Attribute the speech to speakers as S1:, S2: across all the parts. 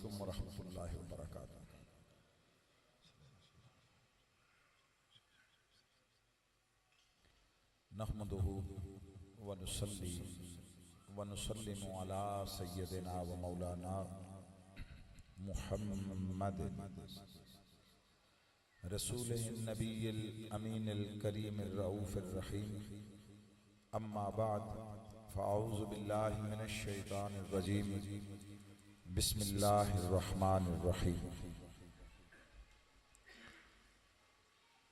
S1: अलैकुम वरहमतुल्लाहि वबरकातुहू। नहमदुहु व नुसल्ली व नुसल्लिमु अला सय्यदिना व मौलाना मुहम्मद रसूलिहिन नबिय्यिल अमीनिल करीमिर रऊफिर रहीम। अम्मा बाद फ़अऊज़ु बिल्लाहि मिनश शैतानिर रजीम। बिस्मिल्लाहिर रहमानिर रहीम।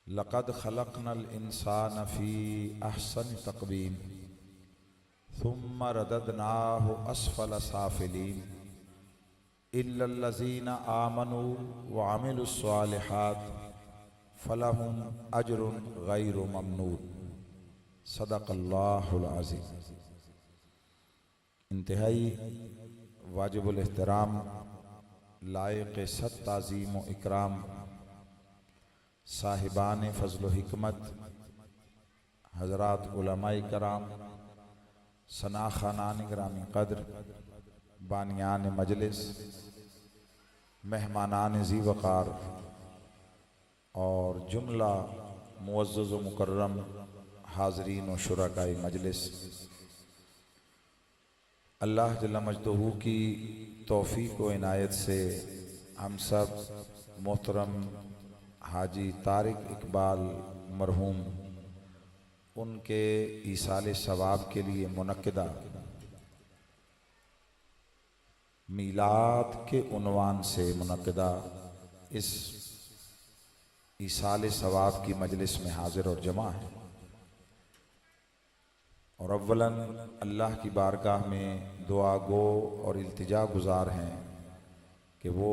S1: लक़द ख़लक़नल इंसान फ़ी अहसनि तक़वीम सुम्मा रददनाहु अस्फ़ल साफ़िलीन इल्लल्लज़ीना आमनू व अमिलुस्सालिहात फ़लहुम अज्रुन ग़ैरु ममनून। सदक़ल्लाहुल अज़ीम। इंतहाई वाजिबुल एहतराम, लायक़ सद ताज़ीम व इकराम साहिबान फ़ज़्ल व हिकमत हज़रात उलमाए कराम, सनाख़ानान गिरामी क़द्र, बानियान मजलिस, मेहमानान ज़ी वक़ार और जुमला मुअज़्ज़ज़ व मुकर्रम हाज़रीन व शुरकाए मजलिस, अल्लाह जल्ल मजदहू की तौफ़ीक़ व इनायत से हम सब मोहतरम हाजी तारिक इकबाल मरहूम उनके ईसाले सवाब के लिए मुनक्किदा मीलाद के उन्वान से मुनक्किदा इस ईसाले सवाब की मजलिस में हाजिर और जमा है। और अव्वलन अल्लाह की बारगाह में दुआ गो और इल्तिजा गुजार हैं कि वो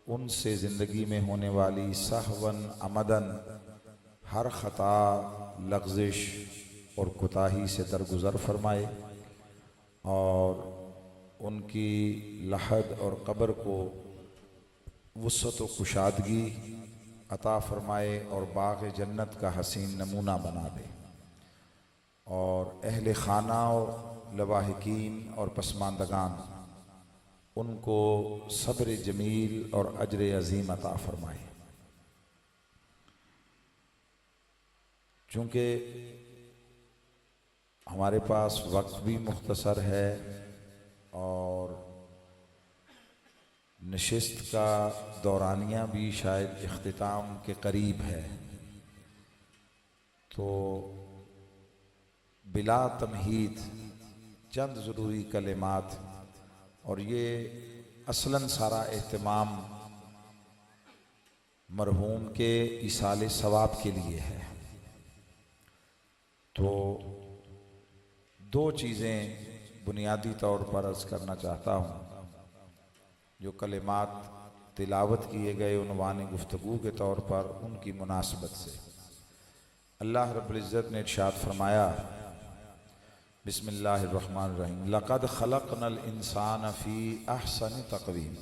S1: उनसे ज़िंदगी में होने वाली सहवन अमदन हर ख़ता, लग़्ज़िश और कोताही से दरगुज़र फरमाए और उनकी लहद और कब्र को वुसअत व कुशादगी अता फरमाए और बाग़ जन्नत का हसीन नमूना बना दे और अहले खाना और लवाहिकीन और पसमानदगान उनको सब्र जमील और अजर अज़ीम अता फरमाए। चूँकि हमारे पास वक्त भी मुख्तसर है और नशिस्त का दौरानिया भी शायद इख्तिताम के करीब है, तो बिला तमहीद चंद ज़रूरी कलिमात और ये असलन सारा एहतमाम मरहूम के ईसाले सवाब के लिए है। तो दो चीज़ें बुनियादी तौर पर अर्ज़ करना चाहता हूँ जो कलिमात तिलावत किए गए उन्वान गुफ्तगू के तौर पर उनकी मुनासबत से। अल्लाह रब्बुल इज़्ज़त ने इरशाद फरमाया, बिस्मिल्लाहिर्रहमानिर्रहीम, लक़द ख़लक़नल इंसान फ़ी अहसनि तक़वीम,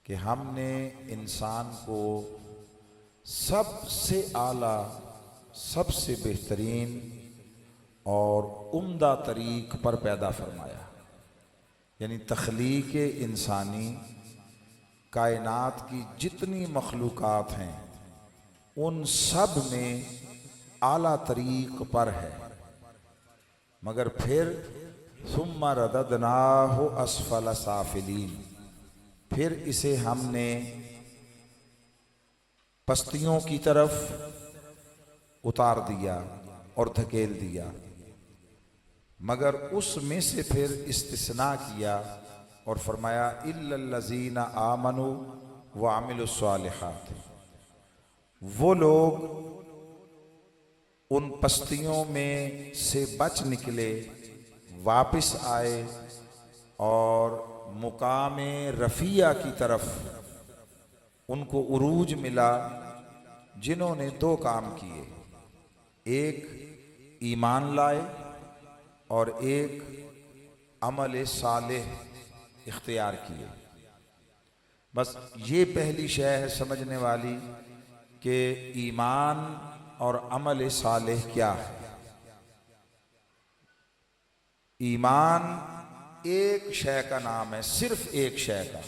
S1: कि हमने इंसान को सबसे आला, सबसे बेहतरीन और उम्दा तरीक़ पर पैदा फरमाया। यानी तख्लीक़ इंसानी कायनात की जितनी मखलूक़ात हैं उन सब में आला तरीक़ पर है, मगर फिर सुम्मा रददनाहु अस्फल साफिलीन, फिर इसे हमने पस्तियों की तरफ उतार दिया और धकेल दिया, मगर उसमें से फिर इस्तिस्ना किया और फरमाया इल्लल्लज़ीना आमनू व अमिलुस्सालिहात, वो लोग उन पस्तियों में से बच निकले, वापस आए और मुकामे रफ़िया की तरफ उनको उरूज मिला, जिन्होंने दो काम किए, एक ईमान लाए और एक अमल सालेह इख्तियार किए। बस ये पहली शय है समझने वाली कि ईमान और अमल सालेह क्या है। ईमान एक शय का नाम है, सिर्फ एक शय का,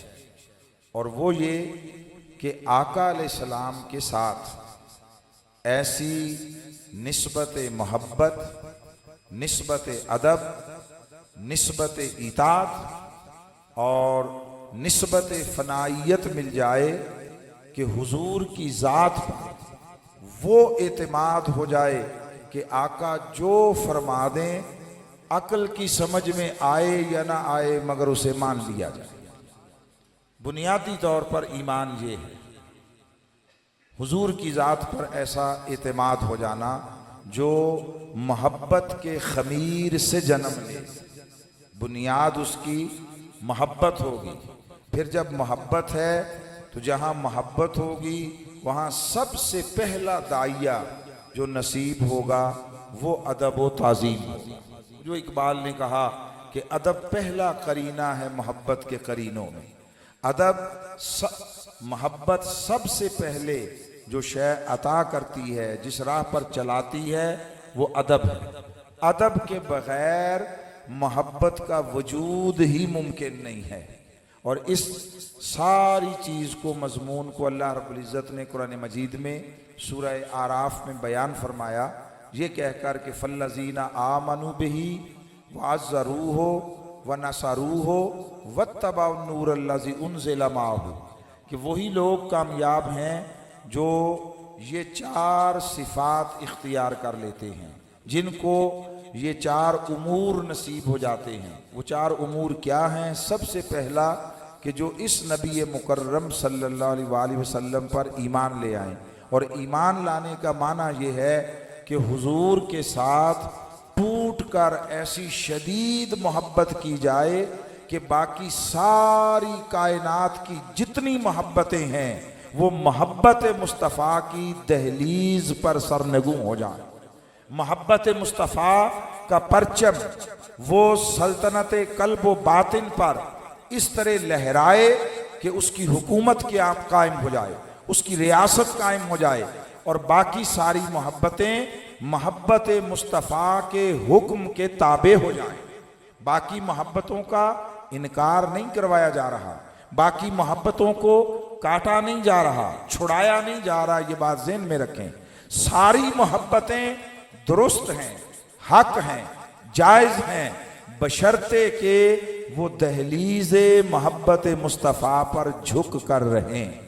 S1: और वो ये कि आका अलैहिस्सलाम के साथ ऐसी निस्बत मोहब्बत, निस्बत अदब, निस्बत इताअत और निस्बत फनाइयत मिल जाए कि हुजूर की ज़ात पर वो एतमाद हो जाए कि आका जो फरमा दें, अक्ल की समझ में आए या ना आए, मगर उसे मान लिया जाए। बुनियादी तौर पर ईमान ये है, हुजूर की ज़ात पर ऐसा एतमाद हो जाना जो मोहब्बत के खमीर से जन्म ले। बुनियाद उसकी मोहब्बत होगी, फिर जब मोहब्बत है तो जहाँ मोहब्बत होगी वहाँ सबसे पहला दाइया जो नसीब होगा वो अदब व ताज़ीम होगा। जो इकबाल ने कहा कि अदब पहला करीना है मोहब्बत के करीनों में। अदब मोहब्बत सबसे पहले जो शय अता करती है, जिस राह पर चलाती है, वो अदब है। अदब के बगैर मोहब्बत का वजूद ही मुमकिन नहीं है। और इस सारी चीज़ को, मजमून को अल्लाह रब्बुल इज़्ज़त ने कुरान मजीद में सूरह आराफ में बयान फरमाया, ये कहकर कि फल्लज़ीना आमनू बिही वअज़्ज़रूहु व नसरूहु वत्तबअन नूरल्लज़ी उनज़िला माअहू, कि वही लोग कामयाब हैं जो ये चार सिफात इख्तियार कर लेते हैं, जिनको ये चार उमूर नसीब हो जाते हैं। वो चार उमूर क्या हैं? सबसे पहला कि जो इस नबी मुकर्रम सल्लल्लाहु अलैहि वसल्लम पर ईमान ले आए। और ईमान लाने का माना ये है कि हुजूर के साथ टूट कर ऐसी शदीद मोहब्बत की जाए कि बाकी सारी कायनात की जितनी मोहब्बतें हैं वो मोहब्बत मुस्तफ़ा की दहलीज पर सरनगू हो जाए। मोहब्बत मुस्तफ़ा का परचम वो सल्तनत कल्ब व बातिन पर इस तरह लहराए कि उसकी हुकूमत कायम हो जाए, उसकी रियासत कायम हो जाए, और बाकी सारी मोहब्बतें मोहब्बत मुस्तफ़ा के हुक्म के ताबे हो जाए। बाकी मोहब्बतों का इनकार नहीं करवाया जा रहा, बाकी मोहब्बतों को काटा नहीं जा रहा, छुड़ाया नहीं जा रहा। ये बात ज़हन में रखें, सारी मोहब्बतें दुरुस्त हैं, हक हैं, जायज़ हैं, बशर्ते के वो दहलीज़ मोहब्बत मुस्तफ़ा पर झुक कर रहें।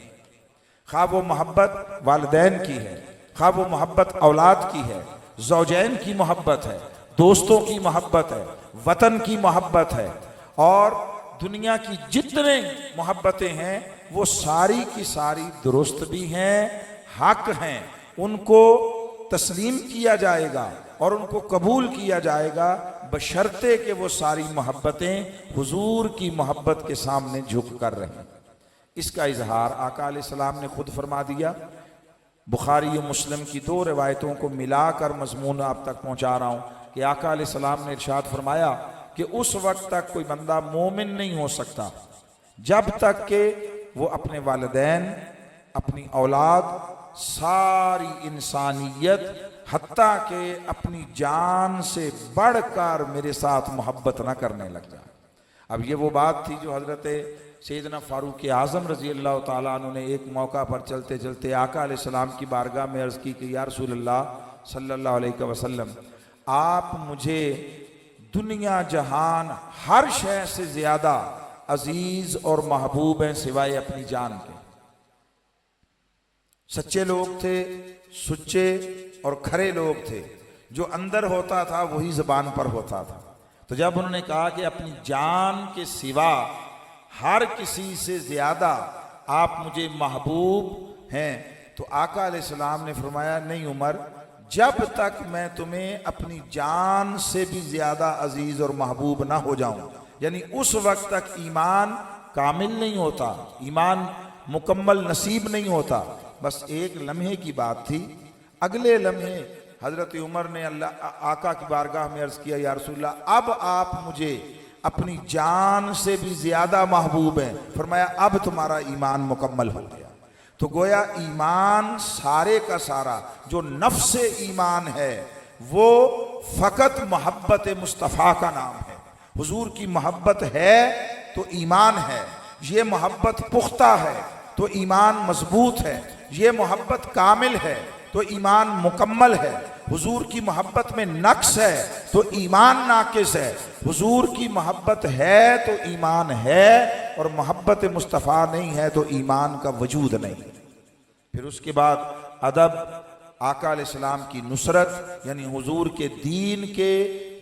S1: खा वो मोहब्बत वालिदैन की है, खा वो मोहब्बत औलाद की है, ज़ौजैन की मोहब्बत है, दोस्तों की मोहब्बत है, वतन की मोहब्बत है, और दुनिया की जितने मोहब्बतें हैं वो सारी की सारी दुरुस्त भी हैं, हक हैं। उनको तस्लीम किया जाएगा और उनको कबूल किया जाएगा, बशर्ते कि वो सारी मोहब्बतें हुजूर की मोहब्बत के सामने झुक कर रहें। इसका इजहार आका अलैहिस्सलाम ने खुद फरमा दिया। बुखारी और मुस्लिम की दो रिवायतों को मिलाकर मजमून आप तक पहुँचा रहा हूँ कि आका अलैहिस्सलाम ने इरशाद फरमाया कि उस वक्त तक कोई बंदा मोमिन नहीं हो सकता जब तक कि वो अपने वालिदैन, अपनी औलाद, सारी इंसानियत, हत्ता के अपनी जान से बढ़कर मेरे साथ मोहब्बत न करने लग जाए। अब ये वो बात थी जो हज़रत सैयदना फारूक आज़म रज़ी अल्लाह ताला अन्हु ने एक मौका पर चलते चलते आका अलैहिस्सलाम की बारगाह में अर्ज़ की कि या रसूलल्लाह सल्लल्लाहु अलैहि वसल्लम, आप मुझे दुनिया जहान हर शय से ज़्यादा अजीज़ और महबूब हैं सिवाय अपनी जान के। सच्चे लोग थे, सुच्चे और खरे लोग थे, जो अंदर होता था वही ज़बान पर होता था। तो जब उन्होंने कहा कि अपनी जान के सिवा हर किसी से ज़्यादा आप मुझे महबूब हैं, तो आका अलैहिस्सलाम ने फरमाया, नहीं उमर, जब तक मैं तुम्हें अपनी जान से भी ज़्यादा अजीज़ और महबूब ना हो जाऊं, यानी उस वक्त तक ईमान कामिल नहीं होता, ईमान मुकम्मल नसीब नहीं होता। बस एक लम्हे की बात थी। अगले लम्हे हज़रत उमर ने अल्लाह आका की बारगाह में अर्ज़ किया, या रसूलल्लाह, अब आप मुझे अपनी जान से भी ज़्यादा महबूब हैं। फरमाया, अब तुम्हारा ईमान मुकम्मल हो गया। तो गोया ईमान सारे का सारा जो नफ्स ईमान है वो फ़कत मोहब्बत मुस्तफ़ा का नाम है। हुजूर की मोहब्बत है तो ईमान है, ये मोहब्बत पुख्ता है तो ईमान मजबूत है, ये मोहब्बत कामिल है तो ईमान मुकम्मल है। हुजूर की मोहब्बत में नक्स है तो ईमान नाकिस है। हुजूर की मोहब्बत है तो ईमान है, और मोहब्बत मुस्तफ़ा नहीं है तो ईमान का वजूद नहीं। फिर उसके बाद अदब, आका अलैहिस्सलाम की नुसरत यानी हुजूर के दीन के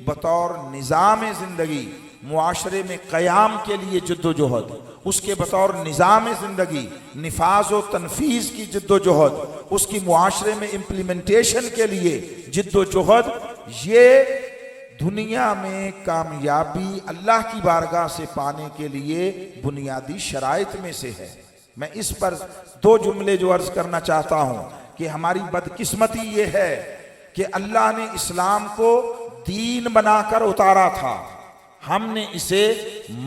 S1: बतौर निज़ाम ज़िंदगी, मुआशरे में क़याम के लिए जद्दोजहद, उसके बतौर निज़ाम ज़िंदगी निफाज व तनफीज़ की जद्दोजहद, उसकी मुआशरे में इम्प्लीमेंटेशन के लिए जद्दोजहद, ये दुनिया में कामयाबी अल्लाह की बारगाह से पाने के लिए बुनियादी शराइत में से है। मैं इस पर दो जुमले जो अर्ज करना चाहता हूँ कि हमारी बदकिस्मती ये है कि अल्लाह ने इस्लाम को दीन बनाकर उतारा था, हमने इसे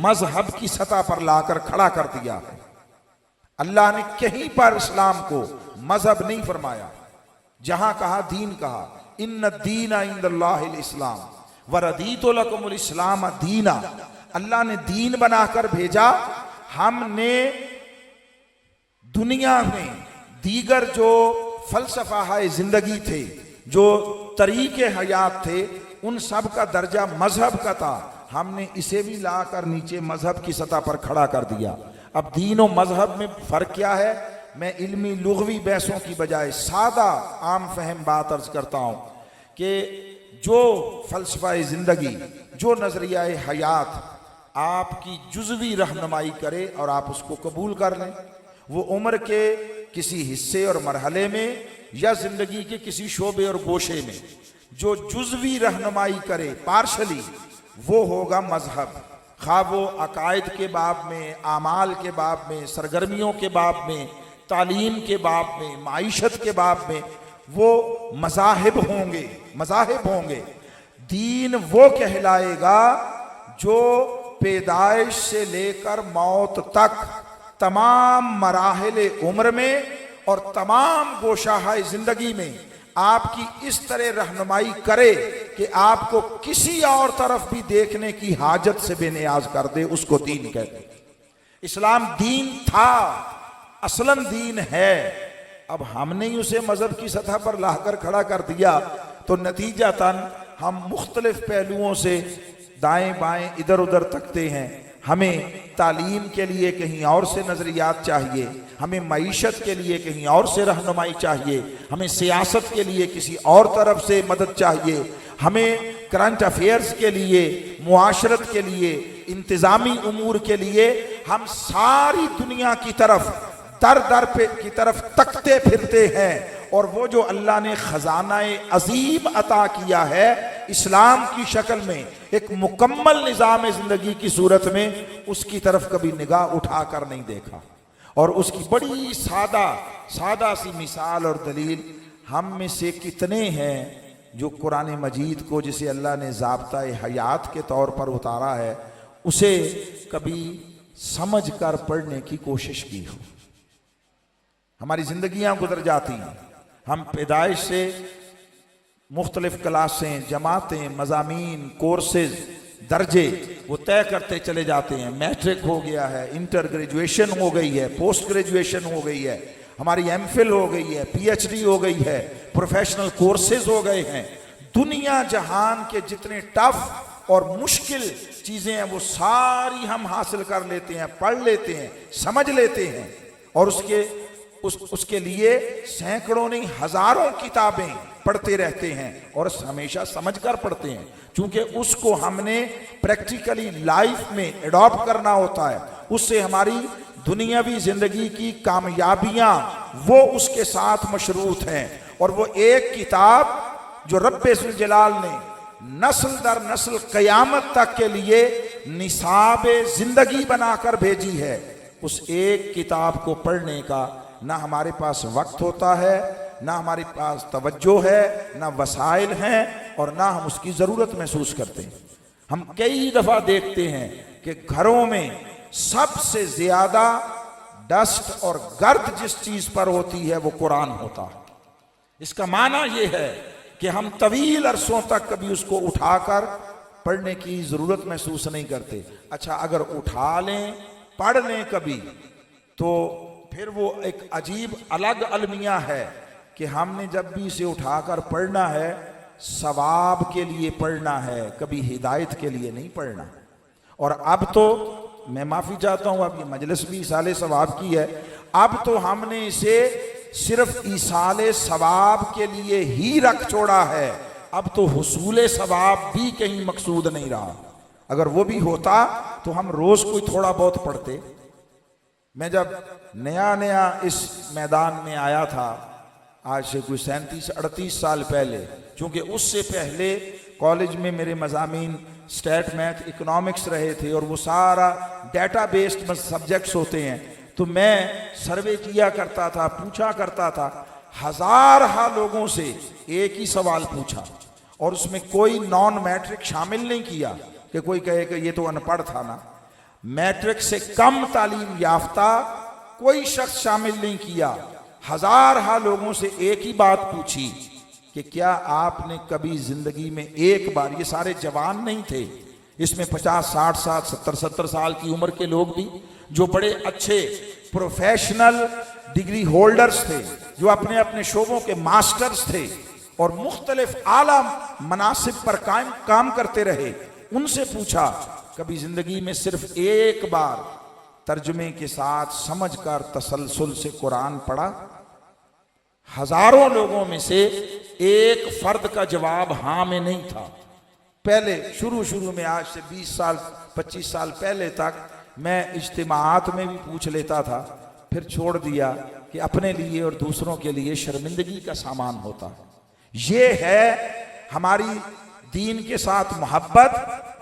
S1: मजहब की सतह पर लाकर खड़ा कर दिया है। अल्लाह ने कहीं पर इस्लाम को मजहब नहीं फरमाया, जहां कहा दीन कहा। इन्न दीना इंदल्लाहिल इस्लाम व रदीतु लकुमुल इस्लाम दीना। अल्लाह ने दीन बनाकर भेजा। हमने दुनिया में दीगर जो फलसफा है जिंदगी थे, जो तरीके हयात थे, उन सब का दर्जा मजहब का था, हमने इसे भी लाकर नीचे मजहब की सतह पर खड़ा कर दिया। अब दीन और मजहब में फर्क क्या है? मैं इल्मी लुग़वी बहसों की बजाय सादा आम फहम बात अर्ज करता हूँ कि जो फलसफा ज़िंदगी, जो नज़रिया हयात आपकी जुज़वी रहनुमाई करे और आप उसको कबूल कर लें, वो उम्र के किसी हिस्से और मरहले में या ज़िंदगी के किसी शोबे और गोशे में जो जुज़वी रहनुमाई करे पार्शली, वो होगा मजहब। खा वो अकायद के बाब में, आमाल के बाब में, सरगर्मियों के बाब में, तालीम के बाब में, माइशत के बाब में, वो मज़ाहिब होंगे, मज़ाहिब होंगे। दीन वो कहलाएगा जो पैदाइश से लेकर मौत तक तमाम मराहले उम्र में और तमाम गोशाहाए ज़िंदगी में आपकी इस तरह रहनुमाई करे कि आपको किसी और तरफ भी देखने की हाजत से बेनियाज कर दे, उसको दीन कहते। इस्लाम दीन था, असलन दीन है। अब हमने ही उसे मजहब की सतह पर लाकर खड़ा कर दिया तो नतीजतन हम मुख्तलिफ पहलुओं से दाएं बाएं इधर उधर तकते हैं। हमें तालीम के लिए कहीं और से नज़रियात चाहिए, हमें मईशत के लिए कहीं और से रहनुमाई चाहिए, हमें सियासत के लिए किसी और तरफ से मदद चाहिए, हमें करंट अफेयर्स के लिए, मुआशरत के लिए, इंतज़ामी उमूर के लिए हम सारी दुनिया की तरफ दर दर पे की तरफ तकते फिरते हैं। और वो जो अल्लाह ने ख़जाना अजीम अता किया है इस्लाम की शक्ल में, एक मुकम्मल निज़ाम ज़िंदगी की सूरत में, उसकी तरफ कभी निगाह उठाकर नहीं देखा। और उसकी बड़ी सादा सी मिसाल और दलील हम में से कितने हैं जो कुरान मजीद को, जिसे अल्लाह ने ज़ाब्ता हयात के तौर पर उतारा है, उसे कभी समझ कर पढ़ने की कोशिश की हो। हमारी ज़िंदगियाँ गुजर जाती हैं, हम पैदाइश से मुख्तलिफ क्लासें, जमातें, मज़ामीन, कोर्सेज, दर्जे वो तय करते चले जाते हैं। मैट्रिक हो गया है, इंटर ग्रेजुएशन हो गई है, पोस्ट ग्रेजुएशन हो गई है, हमारी एमफिल हो गई है, पीएचडी हो गई है, प्रोफेशनल कोर्सेज हो गए हैं। दुनिया जहान के जितने टफ और मुश्किल चीज़ें हैं वो सारी हम हासिल कर लेते हैं, पढ़ लेते हैं, समझ लेते हैं। और उसके लिए सैकड़ों नहीं हजारों किताबें पढ़ते रहते हैं और हमेशा समझकर पढ़ते हैं, क्योंकि उसको हमने प्रैक्टिकली लाइफ में एडॉप्ट करना होता है। उससे हमारी दुनियावी जिंदगी की कामयाबियां वो उसके साथ मशरूत हैं। और वो एक किताब जो रब्बे ज़ुल जलाल ने नस्ल दर नस्ल क़यामत तक के लिए निसाब जिंदगी बनाकर भेजी है, उस एक किताब को पढ़ने का ना हमारे पास वक्त होता है, ना हमारे पास तवज्जो है, ना वसाइल हैं, और ना हम उसकी ज़रूरत महसूस करते हैं। हम कई दफ़ा देखते हैं कि घरों में सबसे ज़्यादा डस्ट और गर्द जिस चीज़ पर होती है वो कुरान होता है। इसका माना ये है कि हम तवील अरसों तक कभी उसको उठाकर पढ़ने की ज़रूरत महसूस नहीं करते। अच्छा, अगर उठा लें पढ़ लें कभी, तो फिर वो एक अजीब अलग अलमिया है कि हमने जब भी इसे उठाकर पढ़ना है सवाब के लिए पढ़ना है, कभी हिदायत के लिए नहीं पढ़ना। और अब तो मैं माफ़ी चाहता हूँ, अब ये मजलिस भी इसाले सवाब की है, अब तो हमने इसे सिर्फ इसाले सवाब के लिए ही रख छोड़ा है। अब तो हुसूल सवाब भी कहीं मकसूद नहीं रहा। अगर वो भी होता तो हम रोज़ कोई थोड़ा बहुत पढ़ते। मैं जब नया नया इस मैदान में आया था, आज से कोई 37-38 साल पहले, क्योंकि उससे पहले कॉलेज में मेरे मज़ामीन स्टैट मैथ इकोनॉमिक्स रहे थे और वो सारा डाटा बेस्ड सब्जेक्ट्स होते हैं, तो मैं सर्वे किया करता था, पूछा करता था। हजार लोगों से एक ही सवाल पूछा और उसमें कोई नॉन मैट्रिक शामिल नहीं किया कि कोई कहे कि ये तो अनपढ़ था ना। मैट्रिक से कम तालीम याफ्ता कोई शख्स शामिल नहीं किया। हजार लोगों से एक ही बात पूछी कि क्या आपने कभी जिंदगी में एक बार, ये सारे जवान नहीं थे, इसमें 50-60 70 साल की उम्र के लोग भी, जो बड़े अच्छे प्रोफेशनल डिग्री होल्डर्स थे, जो अपने अपने शोबों के मास्टर्स थे और मुख्तलिफ आला मनासिब पर काम करते रहे, उनसे पूछा कभी जिंदगी में सिर्फ एक बार तर्जुमे के साथ समझकर तसलसल से कुरान पढ़ा? हजारों लोगों में से एक फर्द का जवाब हाँ में नहीं था। पहले शुरू में, आज से 20 साल 25 साल पहले तक मैं इज्तिमाआत में भी पूछ लेता था, फिर छोड़ दिया कि अपने लिए और दूसरों के लिए शर्मिंदगी का सामान होता है। ये है हमारी दीन के साथ मोहब्बत,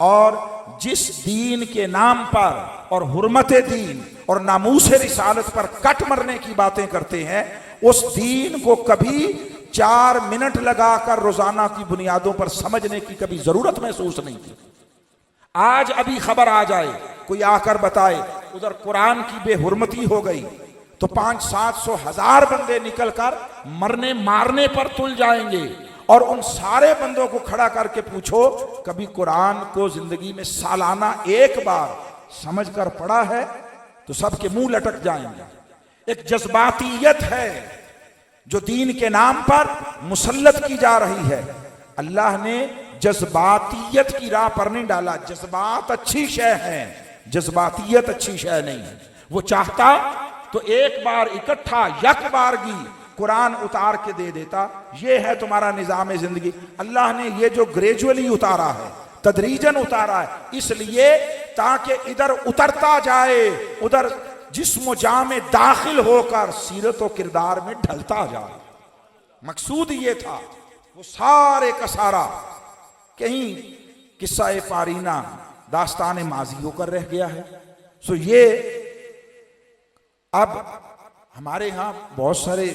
S1: और जिस दीन के नाम पर और हुर्मत दीन और नामूस रिसालत पर कट मरने की बातें करते हैं, उस दीन को कभी 4 मिनट लगाकर रोजाना की बुनियादों पर समझने की कभी जरूरत महसूस नहीं की। आज अभी खबर आ जाए, कोई आकर बताए उधर कुरान की बेहुरमती हो गई, तो 500-700 बंदे निकलकर मरने मारने पर तुल जाएंगे। और उन सारे बंदों को खड़ा करके पूछो कभी कुरान को जिंदगी में सालाना एक बार समझकर पढ़ा है? तो सबके मुंह लटक जाएंगे। एक जज्बातियत है जो दीन के नाम पर मुसल्लत की जा रही है। अल्लाह ने जज्बातियत की राह पर नहीं डाला। जज्बात अच्छी शय है, जज्बातियत अच्छी शय नहीं है। वो चाहता तो एक बार इकट्ठा यक बारगी कुरान उतार के दे देता। ये है तुम्हारा निजाम जिंदगी। अल्लाह ने ये जो ग्रेजुअली उतारा है, तदरीजन उतारा है, इसलिए ताकि इधर उतरता जाए, उधर जिस्म जा में दाखिल होकर सीरत और किरदार में ढलता जाए। मकसूद ये था। वो सारे का सारा कहीं किस्सा पारीना दास्तान माजी होकर रह गया है। सो ये अब हमारे यहाँ बहुत सारे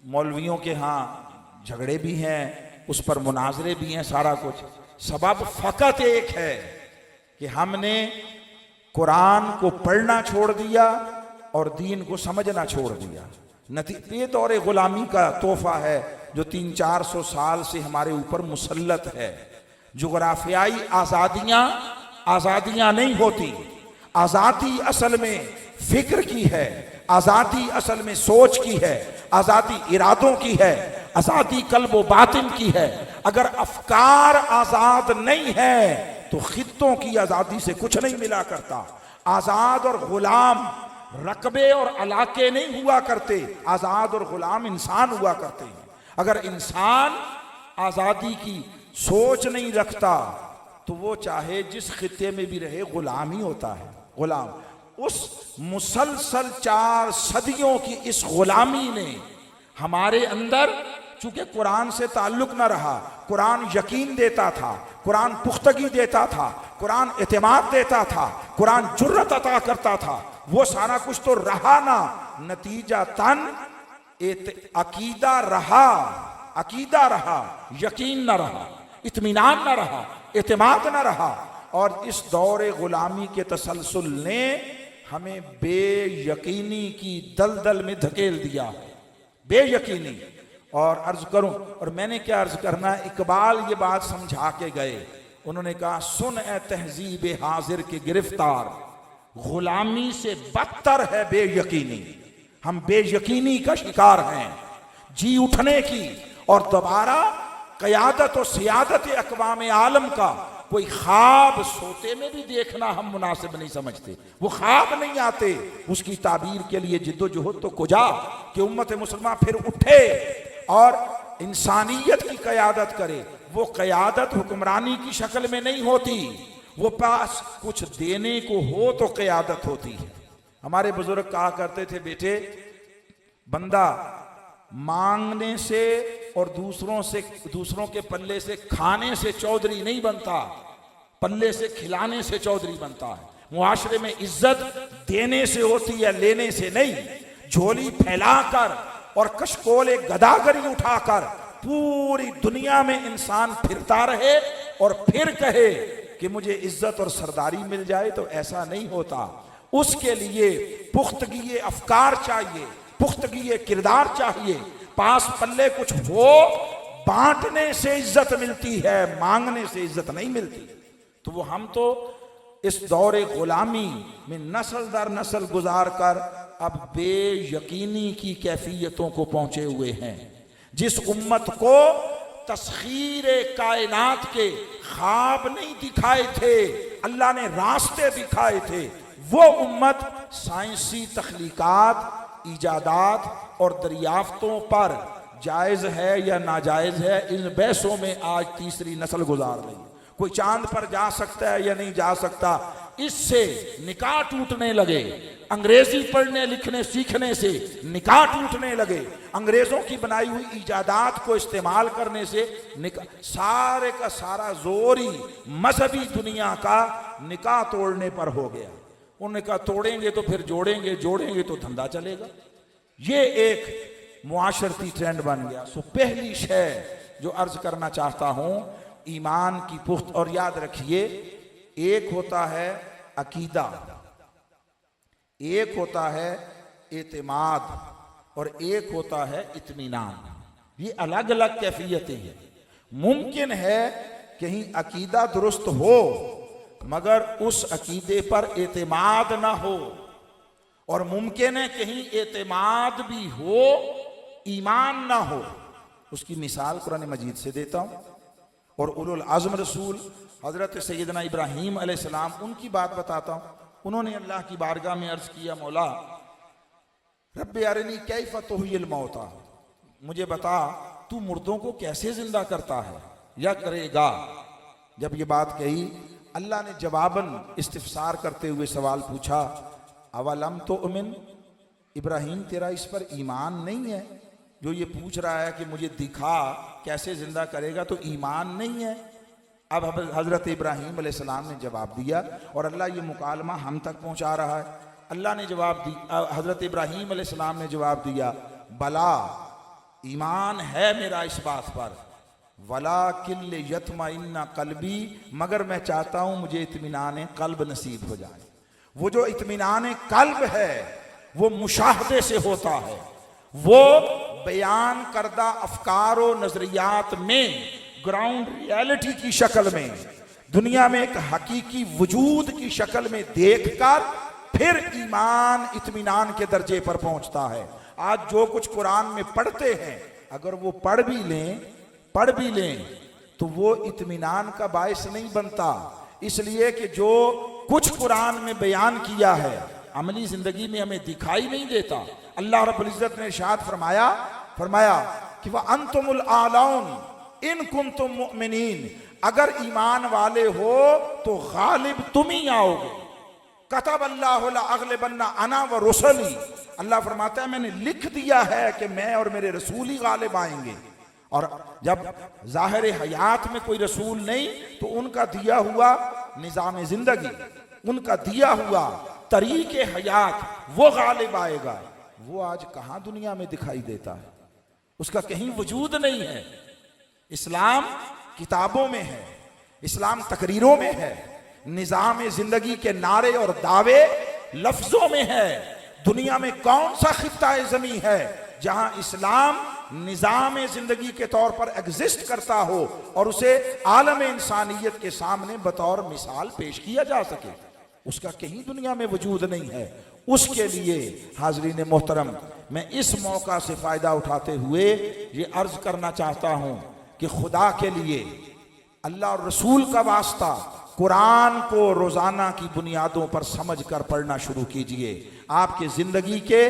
S1: मौलवियों के यहाँ झगड़े भी हैं, उस पर मुनाजरे भी हैं, सारा कुछ। सबब फकत एक है कि हमने कुरान को पढ़ना छोड़ दिया और दीन को समझना छोड़ दिया। ये दौरे गुलामी का तोहफा है जो 300-400 साल से हमारे ऊपर मुसल्लत है। जोग्राफियाई आज़ादियाँ नहीं होती। आज़ादी असल में फिक्र की है, आज़ादी असल में सोच की है, आज़ादी इरादों की है, आज़ादी कल्ब व बातिन की है। अगर अफकार आज़ाद नहीं है तो खित्तों की आज़ादी से कुछ नहीं मिला करता। आज़ाद और गुलाम रकबे और इलाके नहीं हुआ करते, आज़ाद और गुलाम इंसान हुआ करते हैं। अगर इंसान आज़ादी की सोच नहीं रखता तो वो चाहे जिस खित्ते में भी रहे गुलाम ही होता है, गुलाम। उस मुसलसल 4 सदियों की इस गुलामी ने हमारे अंदर, चूंकि कुरान से ताल्लुक न रहा, कुरान यकीन देता था, कुरान पुख्तगी देता था, कुरान एतमाद देता था, कुरान जुर्रत अता करता था, वो सारा कुछ तो रहा ना। नतीजा तन अकीदा रहा, यकीन न रहा, इत्मीनान न रहा, एतमाद न रहा। और इस दौरे गुलामी के तसलसल ने हमें बेयकीनी की दलदल में धकेल दिया, बेयकीनी। और अर्ज करूं, और मैंने क्या अर्ज करना, इकबाल ये बात समझा के गए, उन्होंने कहा, सुन ए तहजीब हाजिर के गिरफ्तार, गुलामी से बदतर है बेयकीनी। हम बेयकीनी का शिकार हैं। जी उठने की और दोबारा क़यादत और सियादत अक़वाम आलम का कोई ख्वाब सोते में भी देखना हम मुनासिब नहीं समझते। वो ख्वाब नहीं आते। उसकी ताबीर के लिए जिद्दोजहद तो कुजा कि उम्मत मुसलमान फिर उठे और इंसानियत की क़यादत करे। वो क़यादत हुक्मरानी की शक्ल में नहीं होती, वो पास कुछ देने को हो तो क़यादत होती है। हमारे बुजुर्ग कहा करते थे, बेटे बंदा मांगने से और दूसरों के पल्ले से खाने से चौधरी नहीं बनता, पल्ले से खिलाने से चौधरी बनता है। मुआशरे में इज्जत देने से होती है, लेने से नहीं। झोली फैलाकर और कशकोले गदागरी उठाकर पूरी दुनिया में इंसान फिरता रहे और फिर कहे कि मुझे इज्जत और सरदारी मिल जाए, तो ऐसा नहीं होता। उसके लिए पुख्तगी अफकार चाहिए, पुख्तगी किरदार चाहिए। पास पल्ले कुछ हो, बांटने से इज्जत मिलती है, मांगने से इज्जत नहीं मिलती। तो वो हम तो इस दौरे गुलामी में नस्ल दर नस्ल गुजार कर अब बेयकीनी की कैफियतों को पहुंचे हुए हैं। जिस उम्मत को तस्खीरे कायनात के ख्वाब नहीं दिखाए थे, अल्लाह ने रास्ते दिखाए थे, वो उम्मत साइंसी तख्लीकात, इजादात और दरियाफ्तों पर जायज़ है या नाजायज़ है, इन बहसों में आज तीसरी नस्ल गुजार रही है। कोई चांद पर जा सकता है या नहीं जा सकता, इससे निकाह टूटने लगे। अंग्रेजी पढ़ने लिखने सीखने से निकाह टूटने लगे। अंग्रेजों की बनाई हुई इजादात को इस्तेमाल करने से सारे का सारा जोर ही मजहबी दुनिया का निकाह तोड़ने पर हो गया। उन्होंने कहा तोड़ेंगे तो फिर जोड़ेंगे, जोड़ेंगे तो धंधा चलेगा। ये एक मुआशरती ट्रेंड बन गया। सो पहली शय जो अर्ज करना चाहता हूं, ईमान की पुख्त। और याद रखिए, एक होता है अकीदा, एक होता है एतमाद और एक होता है इत्मीनान। ये अलग अलग कैफियतें हैं। मुमकिन है कहीं अकीदा दुरुस्त हो मगर उस अकीदे पर एतमाद ना हो, और मुमकिन है कहीं एतमाद भी हो ईमान ना हो। उसकी मिसाल कुरान मजीद से देता हूं और उलुल अज़्म रसूल हजरत सैयदना इब्राहीम अलैहिस्सलाम, उनकी बात बताता हूं। उन्होंने अल्लाह की बारगाह में अर्ज किया, मौला रब्बे अरनी कैफ तुह्यिल मौता, मुझे बता तू मुर्दों को कैसे जिंदा करता है या करेगा। जब ये बात कही, अल्लाह ने जवाबन इस्तिफसार करते हुए सवाल पूछा, अवलम तो उमिन, इब्राहीम तेरा इस पर ईमान नहीं है? जो ये पूछ रहा है कि मुझे दिखा कैसे जिंदा करेगा, तो ईमान नहीं है। अब हजरत इब्राहीम अलैहिस्सलाम ने जवाब दिया और अल्लाह ये मुकालमा हम तक पहुंचा रहा है। अल्लाह ने जवाब दिया, हजरत इब्राहीम अलैहिस्सलाम ने जवाब दिया, बला ईमान है मेरा इस बात पर, वला किल यतमइन्ना कल्बी, मगर मैं चाहता हूं मुझे इत्मीनान कल्ब नसीब हो जाए। वो जो इत्मीनान कल्ब है वो मुशाहदे से होता है, वो बयान करदा अफकार व नजरियात में ग्राउंड रियलिटी की शक्ल में, दुनिया में एक हकीकी वजूद की शक्ल में देखकर फिर ईमान इत्मीनान के दर्जे पर पहुंचता है। आज जो कुछ कुरान में पढ़ते हैं, अगर वो पढ़ भी लें तो वो इत्मीनान का बायस नहीं बनता, इसलिए कि जो कुछ कुरान में बयान किया है अमली जिंदगी में हमें दिखाई नहीं देता। अल्लाह रब्बुल इज्जत ने इरशाद फरमाया कि वह अंतुमुल आलौन इन कुंतुम मुमिनीन, अगर ईमान वाले हो तो गालिब तुम ही आओगे। कतब अल्लाहु ला अग़लिबन्ना अना व रुसली, अल्लाह फरमाता है मैंने लिख दिया है कि मैं और मेरे रसूल ही गालिब आएंगे। और जब ज़ाहिर हयात में कोई रसूल नहीं तो उनका दिया हुआ निज़ाम जिंदगी, उनका दिया हुआ तरीके हयात वो गालिब आएगा। वो आज कहाँ दुनिया में दिखाई देता है, उसका कहीं वजूद नहीं है। इस्लाम किताबों में है, इस्लाम तकरीरों में है, निज़ाम जिंदगी के नारे और दावे लफ्जों में है। दुनिया में कौन सा खित्ता ज़मीं है जहां इस्लाम निज़ाम ज़िंदगी के तौर पर एग्जिस्ट करता हो और उसे आलम इंसानियत के सामने बतौर मिसाल पेश किया जा सके, उसका कहीं दुनिया में वजूद नहीं है। उसके लिए हाज़रीन मोहतरम, मैं इस मौका से फ़ायदा उठाते हुए ये अर्ज़ करना चाहता हूँ कि खुदा के लिए, अल्लाह और रसूल का वास्ता, कुरान को रोज़ाना की बुनियादों पर समझ कर पढ़ना शुरू कीजिए। आपके ज़िंदगी के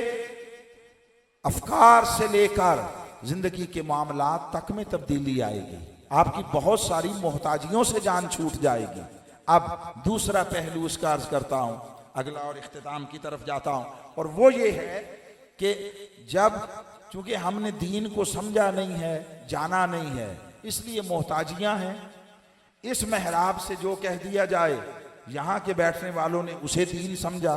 S1: अफकार से लेकर ज़िंदगी के मामलात तक में तब्दीली आएगी। आपकी बहुत सारी मोहताजियों से जान छूट जाएगी। अब दूसरा पहलू उसका अर्ज करता हूँ, अगला और इख्तिताम की तरफ जाता हूँ, और वो ये है कि जब चूंकि हमने दीन को समझा नहीं है, जाना नहीं है, इसलिए मोहताजियाँ हैं। इस महराब से जो कह दिया जाए, यहाँ के बैठने वालों ने उसे दीन समझा,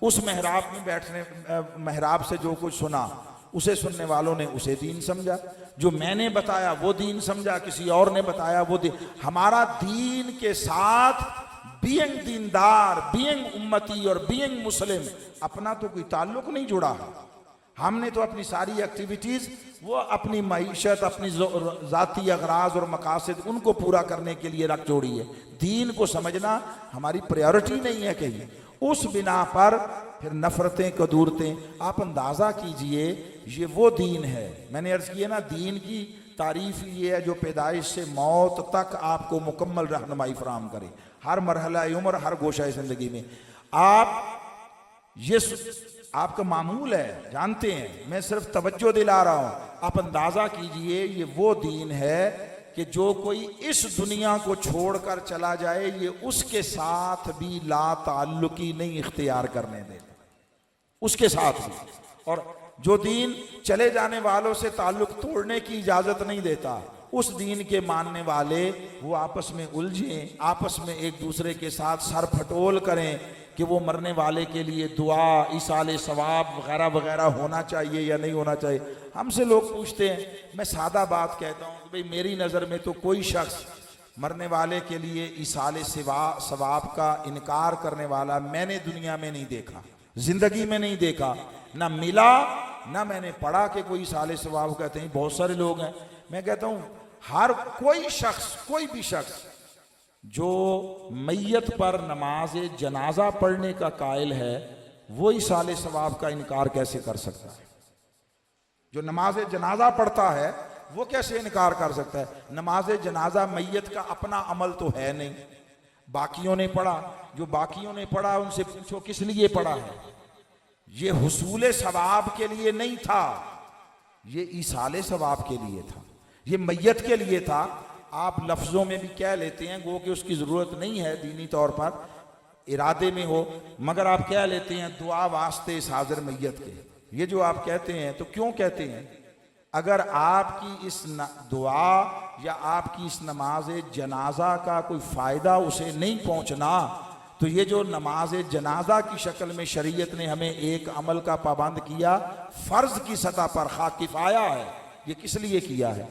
S1: उस महराब में महराब से जो कुछ सुना उसे सुनने वालों ने उसे दीन समझा, जो मैंने बताया वो दीन समझा, किसी और ने बताया वो दीन। हमारा दीन के साथ बीइंग दीनदार, बीइंग उम्मती और बीइंग मुस्लिम अपना तो कोई ताल्लुक नहीं जुड़ा है। हमने तो अपनी सारी एक्टिविटीज़ वो अपनी मईशत, अपनी ज़ाती अगराज और मकासद उनको पूरा करने के लिए रख जोड़ी है। दीन को समझना हमारी प्रायोरिटी नहीं है कहीं। उस बिना पर फिर नफ़रतें कदूरतें, आप अंदाज़ा कीजिए, ये वो दीन है। मैंने अर्ज़ किया ना, दीन की तारीफ़ ये है जो पैदाइश से मौत तक आपको मुकम्मल रहनुमाई फराहम करे, हर मरहला उम्र, हर गोशा ज़िंदगी में। आप ये आपका मामूल है, जानते हैं, मैं सिर्फ तवज्जो दिला रहा हूँ। आप अंदाज़ा कीजिए, ये वो दीन है कि जो कोई इस दुनिया को छोड़कर चला जाए, ये उसके साथ भी ला ताल्लुकी नहीं इख्तियार करने देता, उसके साथ भी। और जो दीन चले जाने वालों से ताल्लुक तोड़ने की इजाज़त नहीं देता, उस दीन के मानने वाले वो आपस में उलझें, आपस में एक दूसरे के साथ सर फटोल करें कि वो मरने वाले के लिए दुआ, इसाले सवाब वगैरह वगैरह होना चाहिए या नहीं होना चाहिए। हमसे लोग पूछते हैं, मैं सादा बात कहता हूँ कि भाई मेरी नज़र में तो कोई शख्स मरने वाले के लिए इसाले सवाब का इनकार करने वाला मैंने दुनिया में नहीं देखा, ज़िंदगी में नहीं देखा, ना मिला, ना मैंने पढ़ा कि कोई इसाले सवाब कहते हैं। बहुत सारे लोग हैं, मैं कहता हूँ हर कोई शख्स, कोई भी शख्स जो मैयत पर नमाज जनाजा पढ़ने का कायल है, वो इसाले सवाब का इनकार कैसे कर सकता है? जो नमाज जनाजा पढ़ता है वो कैसे इनकार कर सकता है? नमाज जनाजा मैयत का अपना अमल तो है नहीं, बाकियों ने पढ़ा। जो बाकियों ने पढ़ा उनसे पूछो किस लिए पढ़ा है? ये हुसूल सवाब के लिए नहीं था, ये इसाले सवाब के लिए था, ये मैयत के लिए था। आप लफ्ज़ों में भी कह लेते हैं गो कि उसकी ज़रूरत नहीं है दीनी तौर पर, इरादे में हो, मगर आप कह लेते हैं दुआ वास्ते इस हाज़िर मैयत के। ये जो आप कहते हैं, तो क्यों कहते हैं? अगर आपकी इस दुआ या आपकी इस नमाज जनाजा का कोई फ़ायदा उसे नहीं पहुँचना, तो ये जो नमाज जनाजा की शक्ल में शरीयत ने हमें एक अमल का पाबंद किया, फ़र्ज़ की सतह पर खा किफ़ाया है, ये किस लिए किया है?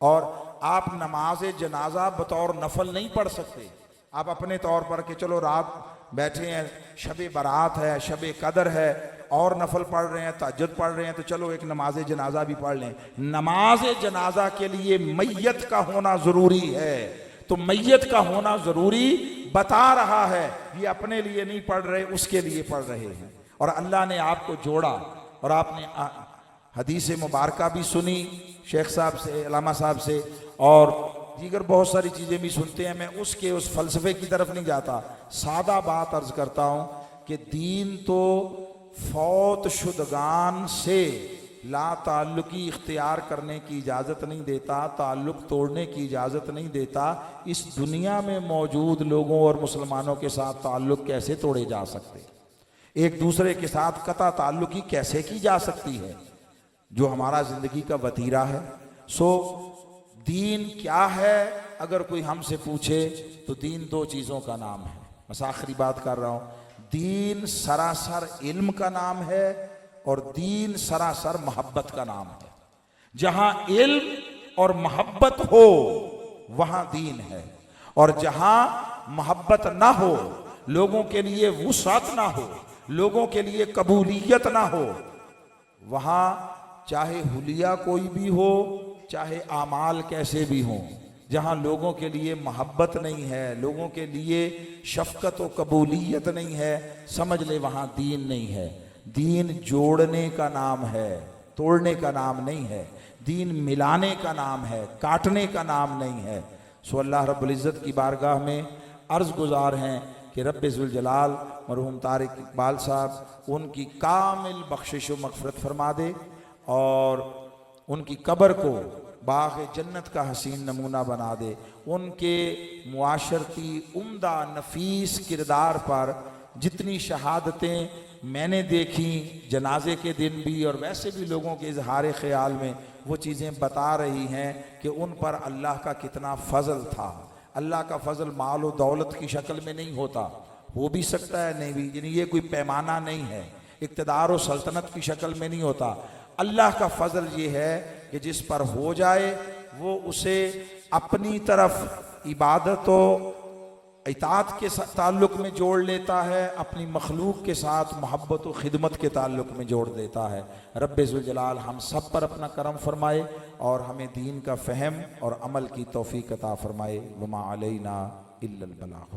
S1: और आप नमाज जनाजा बतौर नफल नहीं पढ़ सकते। आप अपने तौर पर कि चलो रात बैठे हैं, शब बारात है, शब कदर है, और नफल पढ़ रहे हैं, तहज्जुद पढ़ रहे हैं, तो चलो एक नमाज जनाजा भी पढ़ लें। नमाज जनाजा के लिए मैयत का होना ज़रूरी है, तो मैयत का होना ज़रूरी बता रहा है, ये अपने लिए नहीं पढ़ रहे, उसके लिए पढ़ रहे हैं। और अल्लाह ने आपको जोड़ा, और आपने हदीस मुबारका भी सुनी शेख साहब से, अल्लामा साहब से, और दीगर बहुत सारी चीज़ें भी सुनते हैं। मैं उसके उस फ़लसफ़े की तरफ नहीं जाता, सादा बात अर्ज़ करता हूँ कि दीन तो फौत शुदगान से ला ताल्लुकी इख्तियार करने की इजाज़त नहीं देता, ताल्लुक़ तोड़ने की इजाज़त नहीं देता। इस दुनिया में मौजूद लोगों और मुसलमानों के साथ ताल्लुक़ कैसे तोड़े जा सकते, एक दूसरे के साथ कता ताल्लुकी कैसे की जा सकती है, जो हमारा ज़िंदगी का वतीरा है। सो दीन क्या है? अगर कोई हमसे पूछे तो दीन दो चीज़ों का नाम है। बस आखिरी बात कर रहा हूँ, दीन सरासर इल्म का नाम है और दीन सरासर मोहब्बत का नाम है। जहाँ इल्म और मोहब्बत हो वहाँ दीन है, और जहाँ मोहब्बत ना हो, लोगों के लिए वुसात ना हो, लोगों के लिए कबूलियत ना हो, वहाँ चाहे हुलिया कोई भी हो, चाहे आमाल कैसे भी हों, जहाँ लोगों के लिए मोहब्बत नहीं है, लोगों के लिए शफकत व कबूलियत नहीं है, समझ ले वहाँ दीन नहीं है। दीन जोड़ने का नाम है, तोड़ने का नाम नहीं है। दीन मिलाने का नाम है, काटने का नाम नहीं है। सो अल्लाह रब्बुल इज़्ज़त की बारगाह में अर्ज़ गुज़ार हैं कि रब्बे ज़ुल जलाल मरहूम तारिक इकबाल साहब उनकी कामिल बख्शिश व मग़फ़िरत फरमा दे और उनकी कब्र को बाग़ जन्नत का हसीन नमूना बना दे। उनके मुआशरती उम्दा नफीस किरदार पर जितनी शहादतें मैंने देखी जनाजे के दिन भी और वैसे भी लोगों के इजहार ख्याल में वो चीज़ें बता रही हैं कि उन पर अल्लाह का कितना फ़ज़ल था। अल्लाह का फ़ज़ल माल व दौलत की शक्ल में नहीं होता, हो भी सकता है नहीं भी, यानी ये कोई पैमाना नहीं है, इक़्तिदार व सल्तनत की शक्ल में नहीं होता। अल्लाह का फ़ज़ल ये है कि जिस पर हो जाए वो उसे अपनी तरफ इबादत व इताअत के ताल्लुक़ में जोड़ लेता है, अपनी मखलूक के साथ मोहब्बत व खिदमत के ताल्लुक़ में जोड़ देता है। रब्बे ज़ुल जलाल हम सब पर अपना करम फरमाए और हमें दीन का फ़हम और अमल की तौफ़ीक़ अता फरमाए। वमा अलैना इल्लल बलाग।